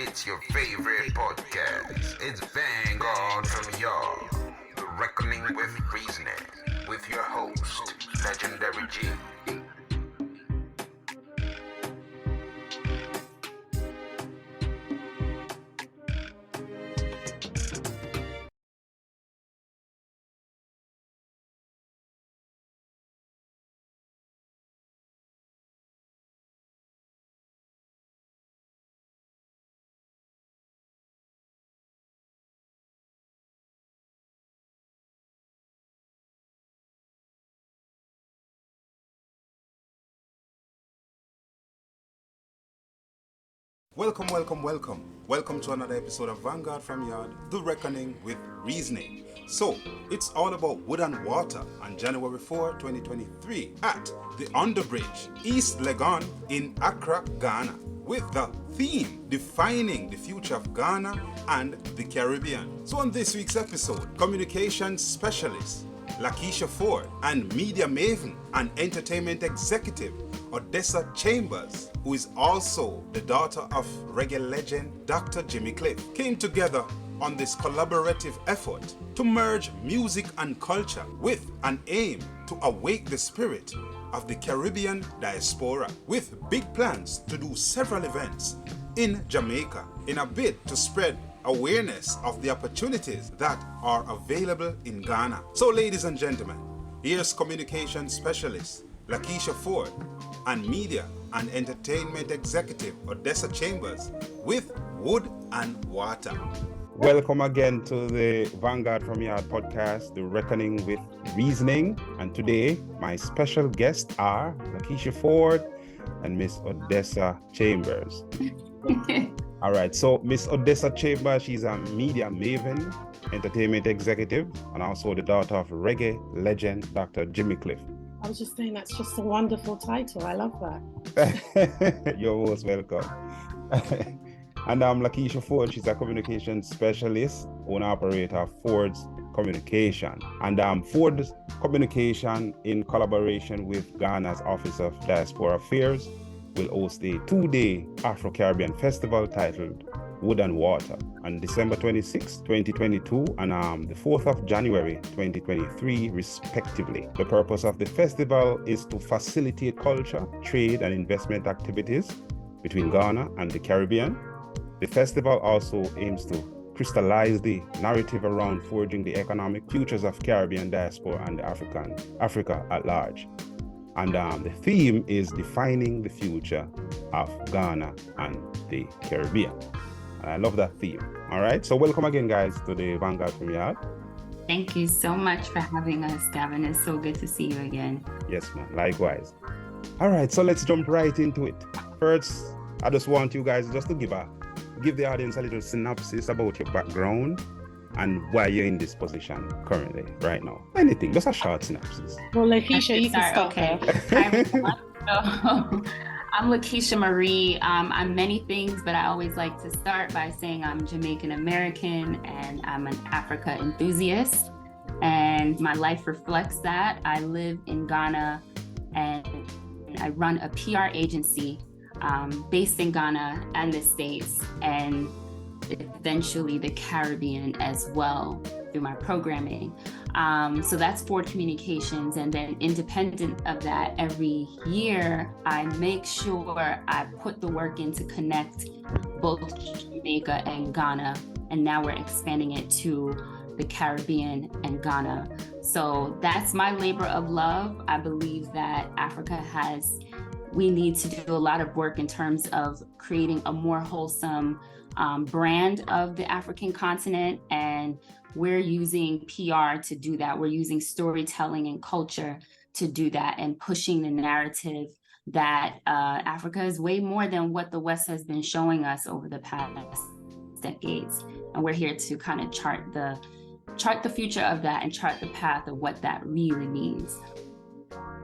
It's your favorite podcast. It's Vanguard from Yaad. The Reckoning with Reasoning. With your host, Legendary G. Welcome to another episode of Vanguard from Yaad, The Reckoning with Reasoning. So, it's all about wood and water on January 4, 2023 at the Underbridge, East Legon in Accra, Ghana, with the theme defining the future of Ghana and the Caribbean. So on this week's episode, communication specialist Lakeisha Ford and media maven and entertainment executive Odessa Chambers, who is also the daughter of reggae legend Dr. Jimmy Cliff, came together on this collaborative effort to merge music and culture with an aim to awake the spirit of the Caribbean diaspora, with big plans to do several events in Jamaica in a bid to spread awareness of the opportunities that are available in Ghana. So ladies and gentlemen, here's communication specialist Lakeisha Ford and media and entertainment executive Odessa Chambers with Wood and Water. Welcome again to the Vanguard from Yaad podcast, The Reckoning with Reasoning. And today, my special guests are Lakeisha Ford and Miss Odessa Chambers. All right, so Miss Odessa Chambers, she's a media maven, entertainment executive, and also the daughter of reggae legend Dr. Jimmy Cliff. I was just saying that's just a wonderful title. I love that. You're most welcome. And Lakeisha Ford, she's a communication specialist, owner-operator of Ford's Communication. And Ford's Communication, in collaboration with Ghana's Office of Diaspora Affairs, will host a 2-day Afro-Caribbean festival titled Wood and Water on December 26, 2022 and the 4th of January 2023 respectively. The purpose of the festival is to facilitate culture, trade and investment activities between Ghana and the Caribbean. The festival also aims to crystallize the narrative around forging the economic futures of Caribbean diaspora and Africa at large. And the theme is defining the future of Ghana and the Caribbean. And I love that theme. All right. So welcome again, guys, to the Vanguard from Yaad. Thank you so much for having us, Gavin. It's so good to see you again. Yes, man. Likewise. All right. So let's jump right into it. First, I just want you guys just to give the audience a little synopsis about your background and why you're in this position currently, right now. Anything, just a short synopsis. Well, Lakeisha, you can start. Okay. I'm Lakeisha Marie. I'm many things, but I always like to start by saying I'm Jamaican American and I'm an Africa enthusiast. And my life reflects that. I live in Ghana and I run a PR agency based in Ghana and the States, and eventually the Caribbean as well through my programming. So that's Ford Communications. And then independent of that, every year I make sure I put the work in to connect both Jamaica and Ghana. And now we're expanding it to the Caribbean and Ghana. So that's my labor of love. I believe that we need to do a lot of work in terms of creating a more wholesome brand of the African continent, and we're using PR to do that. We're using storytelling and culture to do that and pushing the narrative that Africa is way more than what the West has been showing us over the past decades. And we're here to kind of chart the future of that and chart the path of what that really means.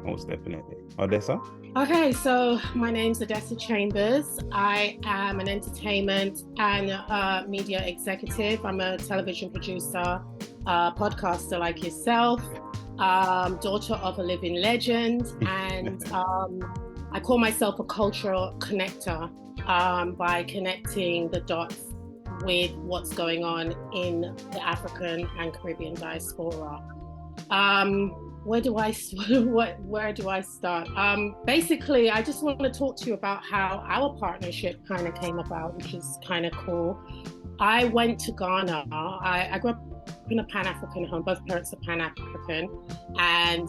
Most definitely. Odessa? Okay, so my name's Odessa Chambers. I am an entertainment and media executive. I'm a television producer, podcaster like yourself, daughter of a living legend, and I call myself a cultural connector. by connecting the dots with what's going on in the African and Caribbean diaspora. Where do I start? Basically, I just want to talk to you about how our partnership kind of came about, which is kind of cool. I went to Ghana. I grew up in a Pan-African home. Both parents are Pan-African, and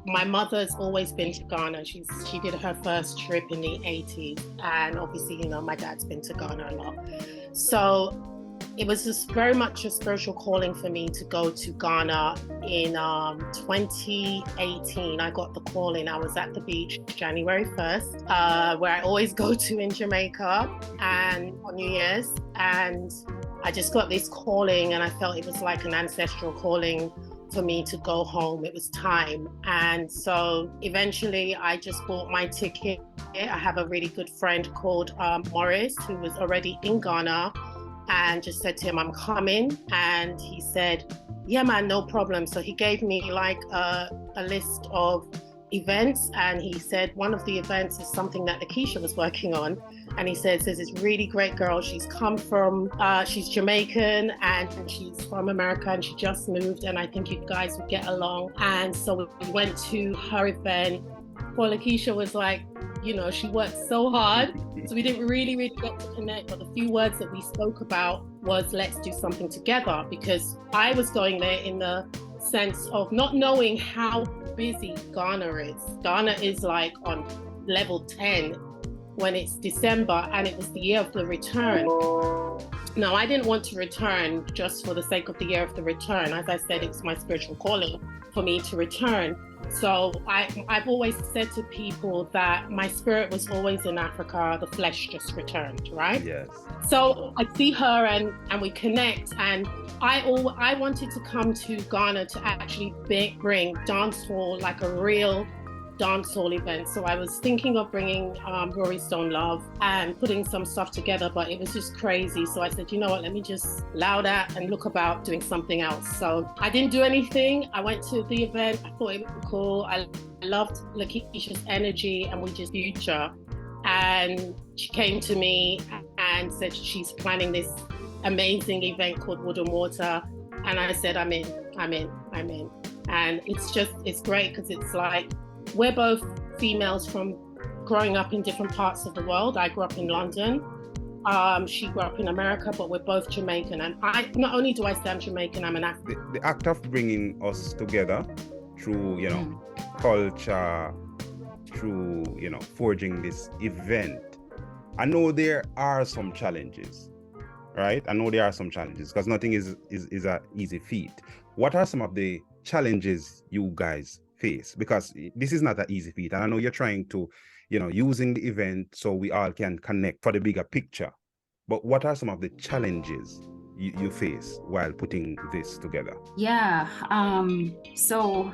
my mother's always been to Ghana. She did her first trip in the 80s, and obviously, my dad's been to Ghana a lot. So it was just very much a spiritual calling for me to go to Ghana in 2018. I got the calling. I was at the beach January 1st, where I always go to in Jamaica and on New Year's. And I just got this calling, and I felt it was like an ancestral calling for me to go home. It was time. And so eventually I just bought my ticket. I have a really good friend called Morris, who was already in Ghana, and just said to him, I'm coming. And he said, yeah, man, no problem. So he gave me like a list of events, and he said one of the events is something that Lakeisha was working on. And he says there's this really great girl. She's come from, she's Jamaican and she's from America, and she just moved, and I think you guys would get along. And so we went to her event. Poor Lakeisha was like, she worked so hard. So we didn't really get to connect, but the few words that we spoke about was let's do something together, because I was going there in the sense of not knowing how busy Ghana is. Ghana is like on level 10 when it's December, and it was the year of the return. Now, I didn't want to return just for the sake of the year of the return. As I said, it was my spiritual calling for me to return. So I've always said to people that my spirit was always in Africa, the flesh just returned, right? Yes. So I see her and we connect, and I wanted to come to Ghana to actually bring dancehall, like a real dancehall event. So I was thinking of bringing Rory Stone Love and putting some stuff together, but it was just crazy. So I said, you know what, let me just allow that and look about doing something else. So I didn't do anything. I went to the event. I thought it was cool. I loved Lakeisha's energy, and we just future. And she came to me and said she's planning this amazing event called Wood and Water. And I said, I'm in. And it's great, because it's like, we're both females from growing up in different parts of the world. I grew up in London. She grew up in America, but we're both Jamaican. And not only do I say I'm Jamaican, I'm an African. The act of bringing us together through, culture, through, forging this event. I know there are some challenges, right? Because nothing is an easy feat. What are some of the challenges you guys face? Because this is not an easy feat, and I know you're trying to, using the event so we all can connect for the bigger picture. But what are some of the challenges you face while putting this together? Yeah. So,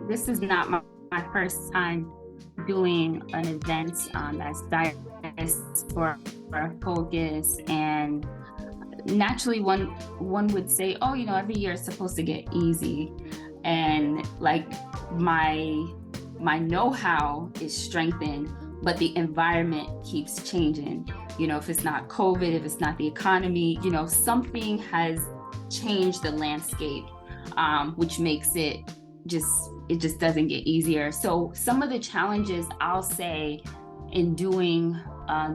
this is not my first time doing an event that's diaspora focus, and naturally one would say, oh, every year it's supposed to get easy. And like my know-how is strengthened, but the environment keeps changing. If it's not COVID, if it's not the economy, something has changed the landscape, which makes it just doesn't get easier. So some of the challenges I'll say in doing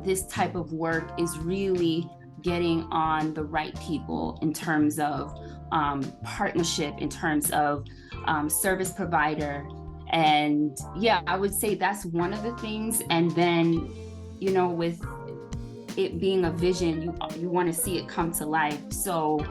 this type of work is really getting on the right people in terms of partnership, in terms of service provider. And yeah, I would say that's one of the things. And then, with it being a vision, you want to see it come to life. So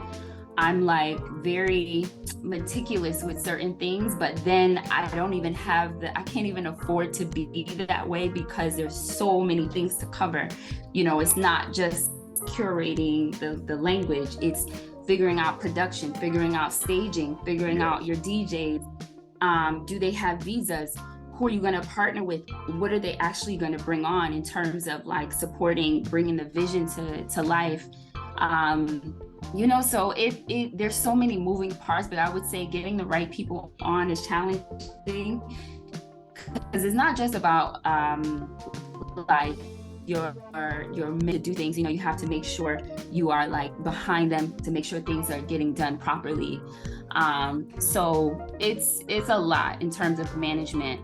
I'm like very meticulous with certain things, but then I don't even I can't even afford to be that way, because there's so many things to cover. It's not just curating the language, it's figuring out production, figuring out staging, figuring out your DJs. Do they have visas? Who are you going to partner with? What are they actually going to bring on in terms of like supporting, bringing the vision to life? So there's so many moving parts, but I would say getting the right people on is challenging, because it's not just about you're meant to do things, you know, you have to make sure you are like behind them to make sure things are getting done properly. So it's a lot in terms of management,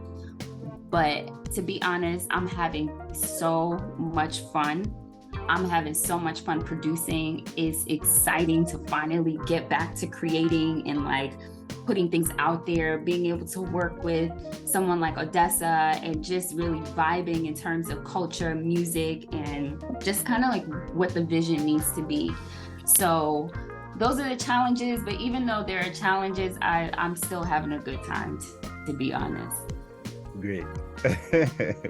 but to be honest, I'm having so much fun. I'm having so much fun producing. It's exciting to finally get back to creating and like putting things out there, being able to work with someone like Odessa and just really vibing in terms of culture, music, and just kind of like what the vision needs to be. So those are the challenges, but even though there are challenges, I'm still having a good time, to be honest. Great.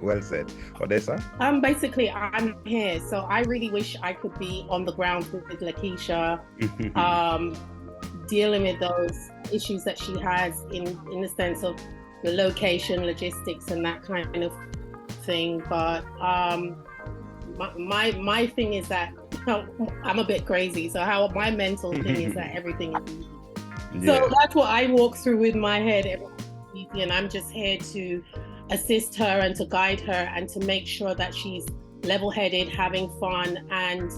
Well said. Odessa? Basically, I'm here. So I really wish I could be on the ground with Lakeisha, dealing with those issues that she has in the sense of the location, logistics, and that kind of thing. But my thing is that I'm a bit crazy. So how my mental thing is that everything is easy. Yeah. So that's what I walk through with my head every week, and I'm just here to assist her and to guide her and to make sure that she's level-headed, having fun, and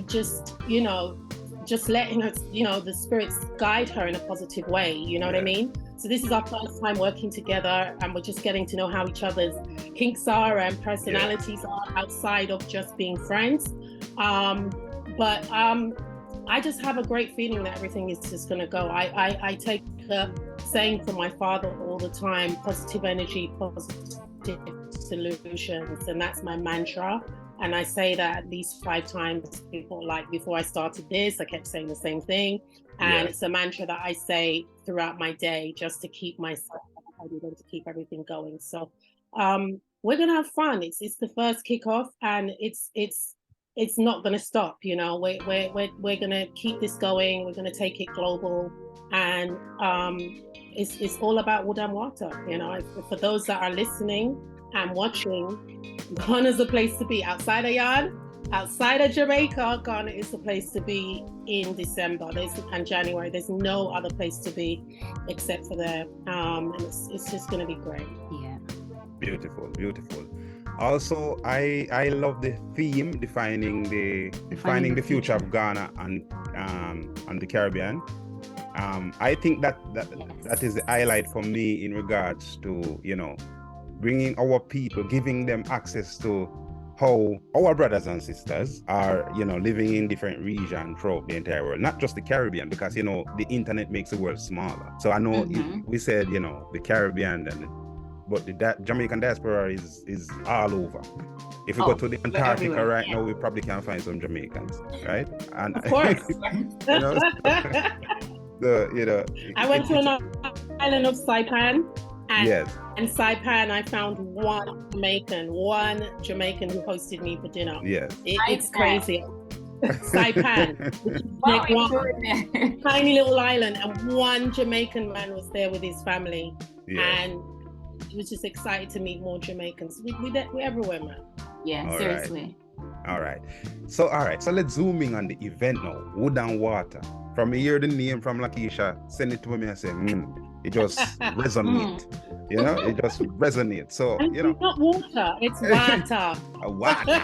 just, you know, just letting her, you know, the spirits guide her in a positive way, you know what I mean? So this is our first time working together, and we're just getting to know how each other's kinks are and personalities are outside of just being friends. But I just have a great feeling that everything is just going to go. I take the saying from my father all the time, positive energy, positive solutions, and that's my mantra. And I say that at least 5 times before I started this, I kept saying the same thing. And it's a mantra that I say throughout my day just to keep myself and to keep everything going. So we're gonna have fun. It's the first kickoff, and it's not gonna stop. You know, we're gonna keep this going. We're gonna take it global, and it's all about wood and water. You know, for those that are listening and watching, Ghana's the place to be. Outside of Yaad, outside of Jamaica, Ghana is the place to be in December and January. There's no other place to be except for there. And it's just going to be great. Yeah. Beautiful, beautiful. Also, I love the theme defining the future of Ghana and the Caribbean. I think that is the highlight for me in regards to, you know, bringing our people, giving them access to how our brothers and sisters are, you know, living in different regions throughout the entire world, not just the Caribbean, because, you know, the internet makes the world smaller. So I know we said, you know, the Caribbean, but the Jamaican diaspora is all over. If we go to the Antarctica right now, we probably can find some Jamaicans, right? And of course. you know, I went to an island of Saipan. Yes. And Saipan, I found one Jamaican who hosted me for dinner. Yes. It's crazy. Saipan, which is like tiny little island, and one Jamaican man was there with his family, and he was just excited to meet more Jamaicans. We're everywhere, man. Yeah, seriously. All right. So let's zoom in on the event now. Wood and water. From me hear the name from Lakeisha, send it to me and say, it just resonates. You know, it just resonates. So, and you know. It's not water, it's water. Water.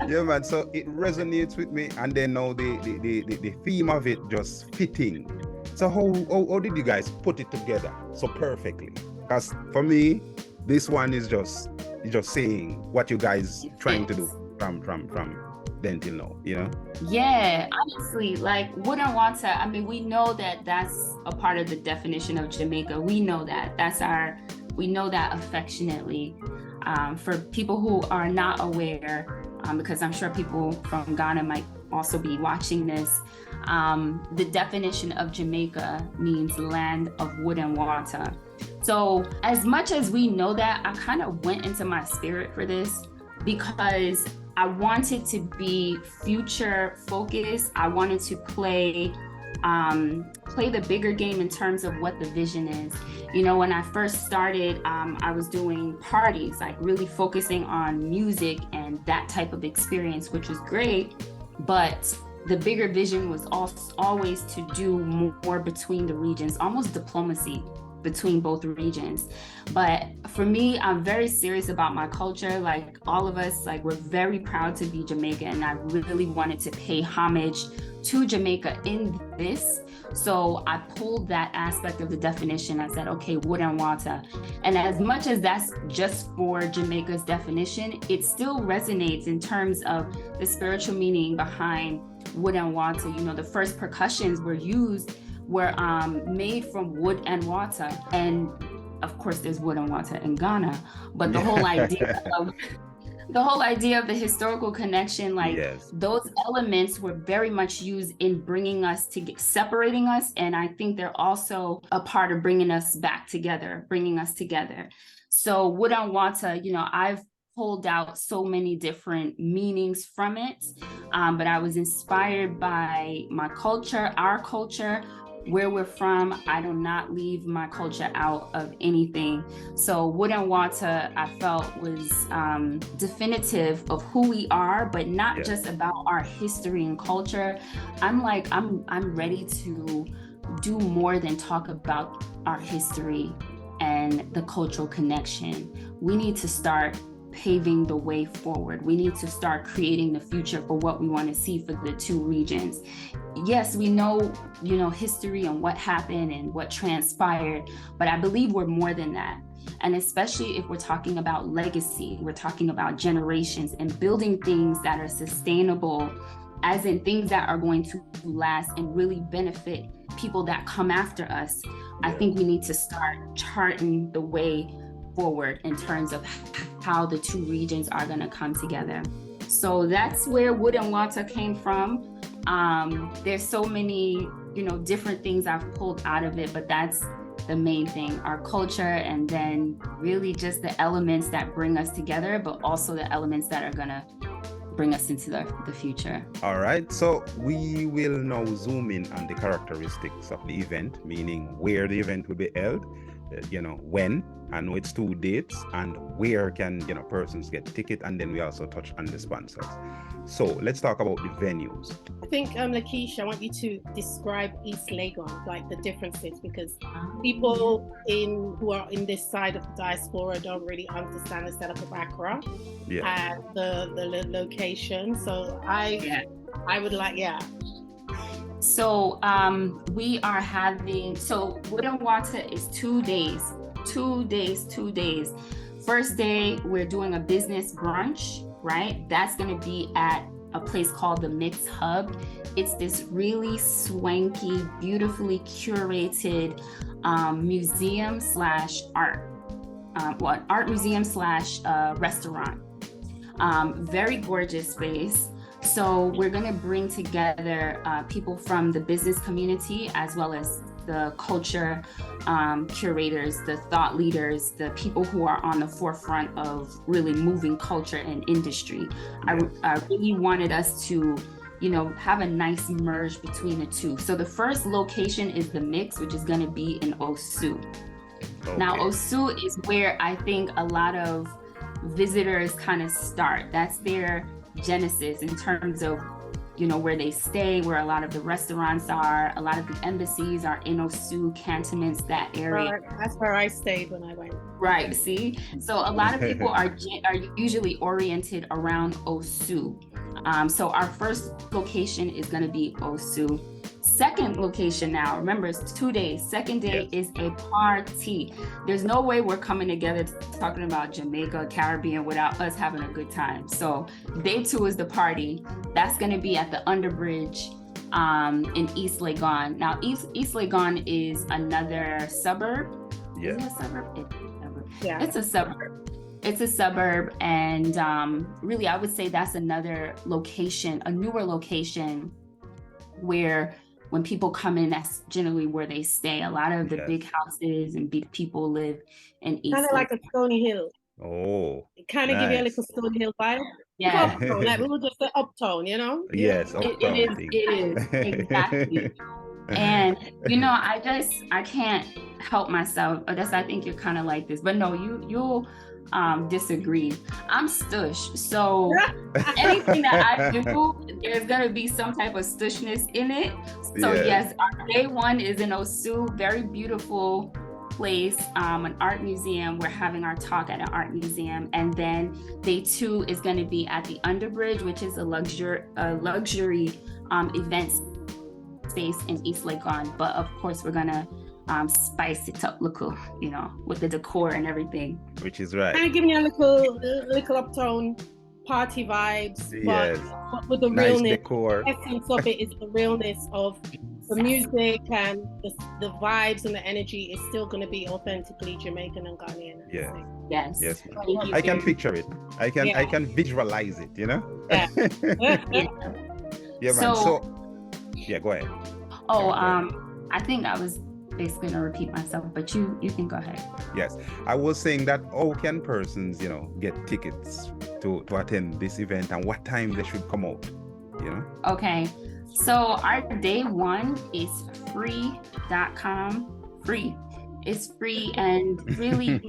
Yeah, man. So it resonates with me, and then now the theme of it just fitting. So how did you guys put it together so perfectly? Because for me, this one is just saying what you guys trying to do from then till now, you know? Yeah, honestly, like wood and water, I mean, we know that that's a part of the definition of Jamaica. We know that. We know that affectionately. For people who are not aware, because I'm sure people from Ghana might also be watching this, the definition of Jamaica means land of wood and water. So as much as we know that, I kind of went into my spirit for this because I wanted to be future focused. I wanted to play the bigger game in terms of what the vision is. You know, when I first started, I was doing parties, like really focusing on music and that type of experience, which was great. But the bigger vision was always to do more between the regions, almost diplomacy. between both regions. But for me, I'm very serious about my culture. Like all of us, like we're very proud to be Jamaican, and I really wanted to pay homage to Jamaica in this. So I pulled that aspect of the definition. I said, okay, wood and water. And as much as that's just for Jamaica's definition, it still resonates in terms of the spiritual meaning behind wood and water. You know, the first percussions were made from wood and water. And of course, there's wood and water in Ghana, but the whole idea of the historical connection, like those elements were very much used in bringing us to separating us. And I think they're also a part of bringing us back together, bringing us together. So wood and water, you know, I've pulled out so many different meanings from it, but I was inspired by my culture, our culture, where we're from. I do not leave my culture out of anything. So wood and water, I felt was definitive of who we are, but not just about our history and culture. I'm ready to do more than talk about our history and the cultural connection. We need to start paving the way forward. We need to start creating the future for what we want to see for the two regions. Yes, we know, you know, history and what happened and what transpired, but I believe we're more than that. And especially if we're talking about legacy, we're talking about generations and building things that are sustainable, as in things that are going to last and really benefit people that come after us. I think we need to start charting the way forward in terms of how the two regions are going to come together. So that's where wood and water came from. There's so many, you know, different things I've pulled out of it, but that's the main thing, our culture, and then really just the elements that bring us together, but also the elements that are going to bring us into the future. All right, so we will now zoom in on the characteristics of the event, meaning where the event will be held, you know, when. I know it's 2 dates, and where can, you know, persons get ticket, and then we also touch on the sponsors. So let's talk about the venues. I think, Lakeisha, I want you to describe East Legon, like the differences, because people who are in this side of the diaspora don't really understand the setup of Accra and the location. So I would like, So we are having, so wood and water is 2 days. 2 days. First day, we're doing a business brunch, right? That's going to be at a place called the Mix Hub. It's this really swanky, beautifully curated museum slash art, art museum slash restaurant. Very gorgeous space. So we're going to bring together people from the business community, as well as the culture curators, the thought leaders, the people who are on the forefront of really moving culture and industry. I really wanted us to, you know, have a nice merge between the two. So the first location is the Mix, which is going to be in Osu. Okay. Now, Osu is where I think a lot of visitors kind of start. That's their genesis in terms of, you know, where they stay, where a lot of the restaurants are, a lot of the embassies are in Osu, cantonments, that area. That's where I stayed when I went. Right, see? So a lot of people are usually oriented around Osu. So our first location is going to be Osu. Second location now, remember, it's 2 days. Second day is a party. There's no way we're coming together talking about Jamaica, Caribbean without us having a good time. So day 2 is the party. That's going to be at the Underbridge in East Legon. Now, East Legon is another suburb. Yeah. Is it a suburb? It's a suburb. Yeah. It's a suburb. It's a suburb. And really, I would say that's another location, a newer location where when people come in, that's generally where they stay. A lot of the big houses and big people live in East. Kind of like a Stony Hill. Oh, it kind of give you a little Stony Hill vibe. Yeah. Uptown, like we would just say uptown, you know? Yes, uptown. It is, exactly. And, you know, I can't help myself. I think you're kind of like this, but no, you'll disagree. I'm stush. So anything that I do, there's going to be some type of stushness in it. So yes, our day 1 is in Osu, very beautiful place, an art museum. We're having our talk at an art museum. And then day 2 is going to be at the Underbridge, which is a luxury event space in East Legon. But of course, we're going to spice it up, with the decor and everything. Which is right. Kind of giving you a little uptown party vibes, Yes. but with the Nice realness. decor. The essence of it is the realness of the music, and the vibes and the energy is still going to be authentically Jamaican and Ghanaian. Yeah. Yes. Yes. Thank you. I can picture it. I can visualize it, Yeah. Yeah, man. So yeah, go ahead. I think I was basically going to repeat myself, but you can go ahead. Yes. I was saying that how can persons, get tickets to attend this event, and what time they should come out, Okay. So our day 1 is free.com. Free. It's free, and really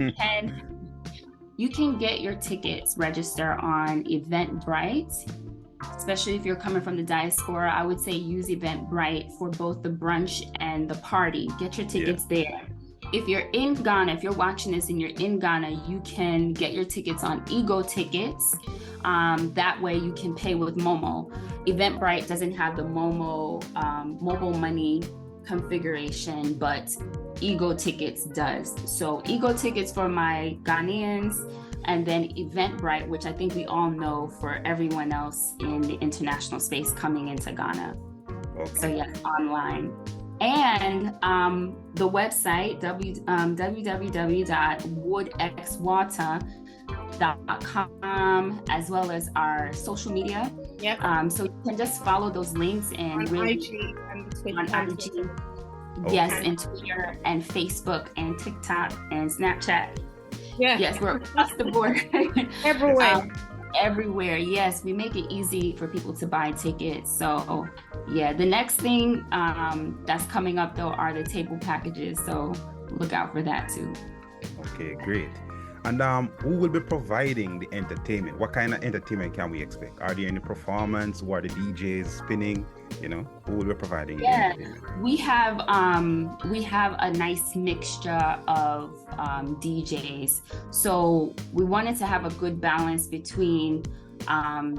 you can get your tickets register on Eventbrite. Especially if you're coming from the diaspora, I would say use Eventbrite for both the brunch and the party. Get your tickets there. If you're in Ghana, if you're watching this and you're in Ghana, you can get your tickets on Ego Tickets. That way you can pay with Momo. Eventbrite doesn't have the Momo mobile money configuration, but Ego Tickets does. So Ego Tickets for my Ghanaians, and then Eventbrite, which I think we all know for everyone else in the international space coming into Ghana. Okay. So yes, online. And the website, www.woodxwater.com, as well as our social media. Yep. So you can just follow those links and On IG and Twitter. on IG. Yes, and Twitter and Facebook and TikTok and Snapchat. Yeah. Yes, we're across the board. Everywhere. Everywhere. Yes, we make it easy for people to buy tickets. So yeah, the next thing that's coming up though are the table packages. So look out for that too. Okay, great. And who will be providing the entertainment? What kind of entertainment can we expect? Are there any performance? Who are the DJs spinning? Who will be providing the entertainment? We have a nice mixture of DJs. So we wanted to have a good balance between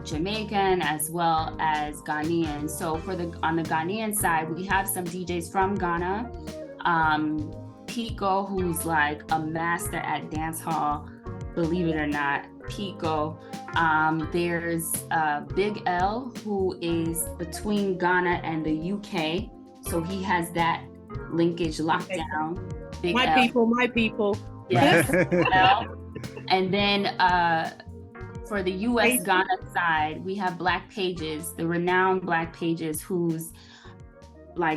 Jamaican as well as Ghanaian. So on the Ghanaian side, we have some DJs from Ghana. Pico, who's like a master at dance hall, believe it or not, Pico. There's Big L, who is between Ghana and the UK, so he has that linkage locked down. Big My L. people. Yes. L. And then for the US Ghana side, we have Black Pages, the renowned Black Pages, who's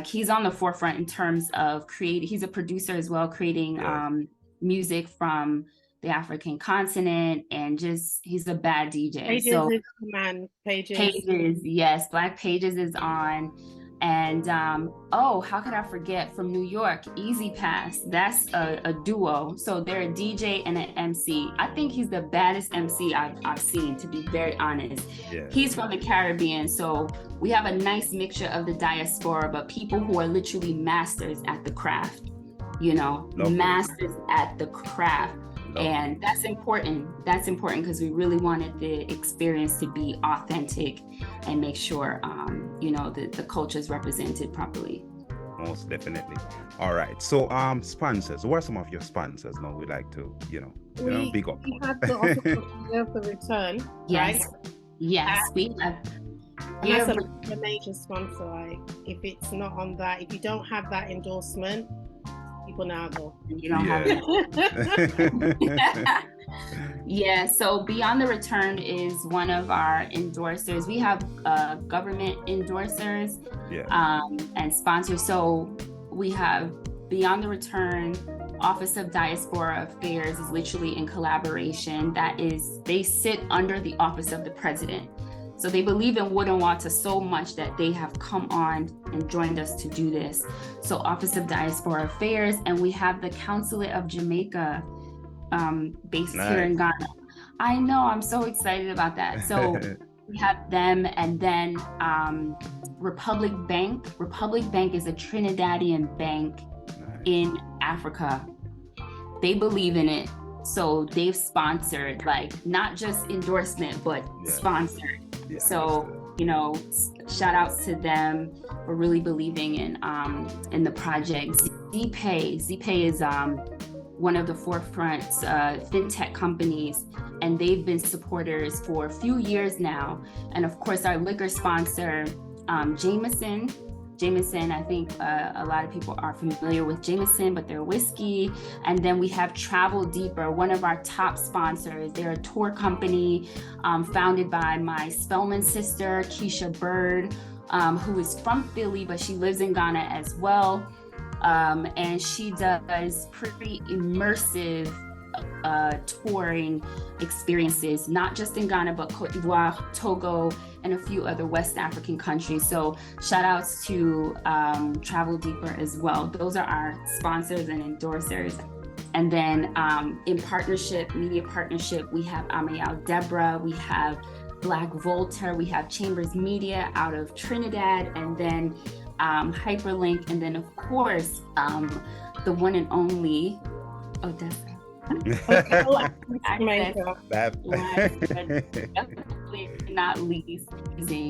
he's on the forefront in terms of he's a producer as well, creating music from the African continent, and he's a bad DJ. Pages, yes, Black Pages is on. And how could I forget, from New York, Easy Pass, that's a duo. So they're a DJ and an MC. I think he's the baddest MC I've seen, to be very honest. Yeah. He's from the Caribbean, so we have a nice mixture of the diaspora, but people who are literally masters at the craft, masters at the craft. And that's important. That's important because we really wanted the experience to be authentic and make sure, the culture is represented properly. Most definitely. All right. So, sponsors. Who are some of your sponsors? Now we'd like to, big up. We have to offer the return. Yes. Right? Yes. We have. And that's a major sponsor. If it's not on that, if you don't have that endorsement, people now go. You don't have it. Yeah, so Beyond the Return is one of our endorsers. We have government endorsers and sponsors. So we have Beyond the Return, Office of Diaspora Affairs is literally in collaboration. They sit under the Office of the President. So they believe in wood and water so much that they have come on and joined us to do this. So Office of Diaspora Affairs, and we have the Consulate of Jamaica based here in Ghana. I know, I'm so excited about that. So we have them, and then Republic Bank. Republic Bank is a Trinidadian bank in Africa. they believe in it. So they've sponsored, like, not just endorsement, but sponsored. Yeah, so, you know, shout outs to them for really believing in the project. ZPay is one of the forefront fintech companies, and they've been supporters for a few years now. And of course, our liquor sponsor, Jameson, I think a lot of people are familiar with Jameson, but they're whiskey. And then we have Travel Deeper, one of our top sponsors. They're a tour company founded by my Spelman sister, Keisha Bird, who is from Philly, but she lives in Ghana as well. And she does pretty immersive touring experiences, not just in Ghana, but Cote d'Ivoire, Togo, and a few other West African countries. So shout outs to Travel Deeper as well. Those are our sponsors and endorsers. And then in partnership, media partnership, we have Amayal Deborah, we have Black Volta, we have Chambers Media out of Trinidad, and then Hyperlink, and then of course, the one and only Odessa. Not least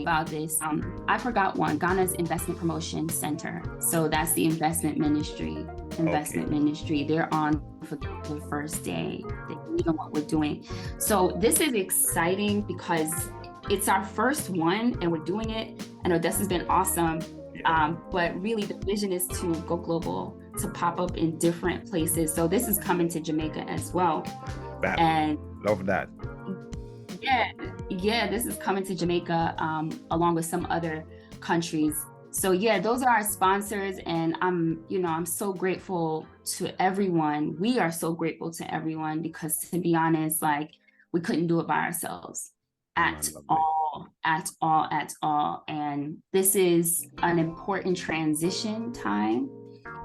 about this. I forgot one, Ghana's Investment Promotion Center. So that's the investment ministry. Ministry. They're on for the first day. They know what we're doing. So this is exciting because it's our first one and we're doing it. And Odessa's been awesome. But really the vision is to go global, to pop up in different places. So this is coming to Jamaica as well. Love that. Yeah, this is coming to Jamaica along with some other countries. So yeah, those are our sponsors, and I'm so grateful to everyone. We are so grateful to everyone because, to be honest, like, we couldn't do it by ourselves at all. And this is an important transition time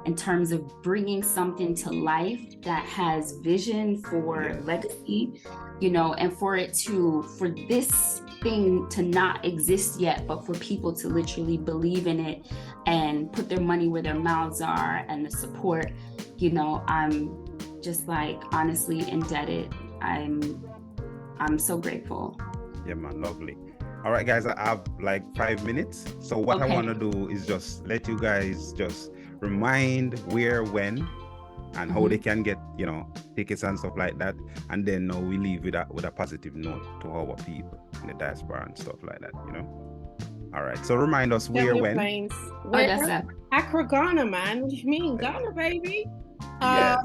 in terms of bringing something to life that has vision for legacy, and for this thing to not exist yet, but for people to literally believe in it and put their money where their mouths are, and the support, I'm just, like, honestly indebted. I'm so grateful. Yeah, man, lovely. All right, guys, I have like 5 minutes. So what I want to do is just let you guys just remind where, when, and how they can get, tickets and stuff like that. And then we leave with a positive note to our people in the diaspora and stuff like that, All right, so remind us where, when. Accra, Ghana, man. What do you mean? Ghana, baby. Yes.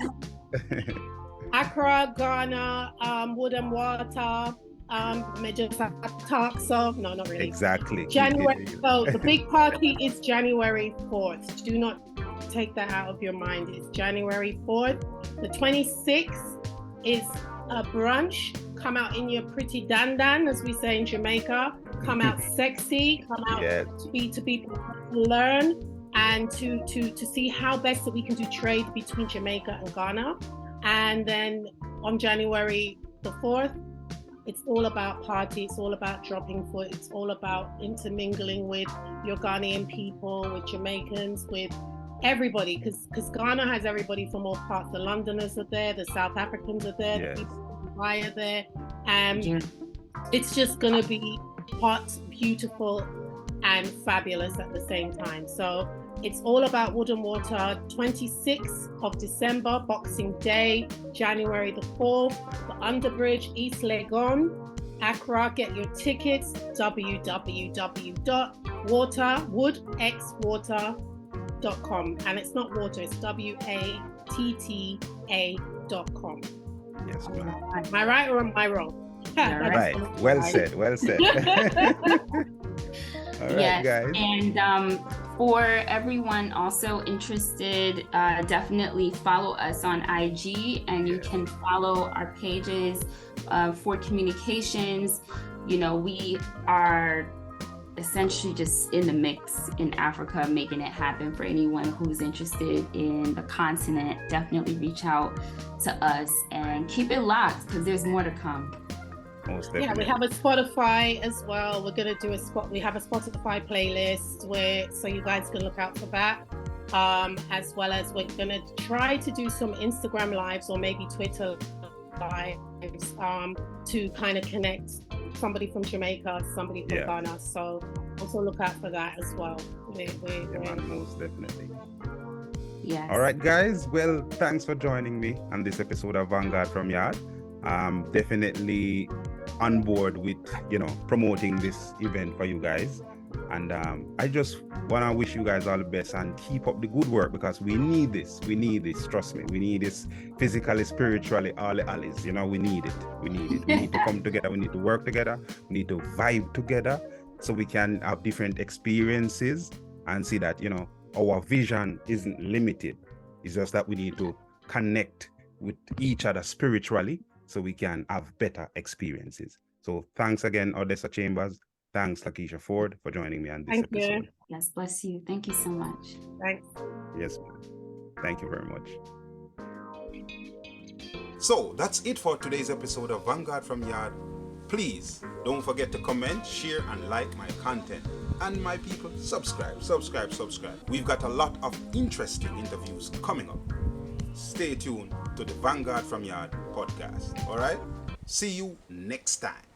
Accra, Ghana, Wood and Water. So no, not really. Exactly. January. So the big party is January 4th. Do not take that out of your mind. It's January 4th. The 26th is a brunch. Come out in your pretty dandan, as we say in Jamaica. Come out sexy. Come out to people to learn and to see how best that we can do trade between Jamaica and Ghana. And then on January the 4th, it's all about party, it's all about dropping foot, it's all about intermingling with your Ghanaian people, with Jamaicans, with everybody, because Ghana has everybody from all parts. The Londoners are there, the South Africans are there, the people from Dubai are there, and it's just going to be hot, beautiful, and fabulous at the same time. So it's all about Wood and Water. 26th of December, Boxing Day, January the 4th, the Underbridge, East Legon, Accra. Get your tickets, www.woodxwater.com. And it's not water, it's WATTA.com. Yes, ma'am. Am I right or am I wrong? Right. Well said. All right, guys. And for everyone also interested, definitely follow us on IG, and you can follow our pages for communications. We are essentially just in the mix in Africa, making it happen. For anyone who's interested in the continent, definitely reach out to us and keep it locked, because there's more to come. Yeah, we have a Spotify as well. We're gonna do we have a Spotify playlist so you guys can look out for that. as well as we're going to try to do some Instagram lives or maybe Twitter lives to kind of connect somebody from Jamaica, somebody from Ghana. So also look out for that as well. Most definitely. Yes. All right, guys. Well, thanks for joining me on this episode of Vanguard from Yaad. Definitely on board with, promoting this event for you guys. And I just want to wish you guys all the best and keep up the good work, because we need this. We need this. Trust me. We need this physically, spiritually, all the alleys. We need it. We need it. We need to come together. We need to work together. We need to vibe together so we can have different experiences and see that, our vision isn't limited. It's just that we need to connect with each other spiritually so we can have better experiences. So thanks again, Odessa Chambers. Thanks, Lakeisha Ford, for joining me on this episode. You. Yes, bless you. Thank you so much. Thanks. Yes, ma'am. Thank you very much. So that's it for today's episode of Vanguard from Yaad. Please don't forget to comment, share, and like my content. And my people, subscribe. We've got a lot of interesting interviews coming up. Stay tuned to the Vanguard from Yaad podcast. All right? See you next time.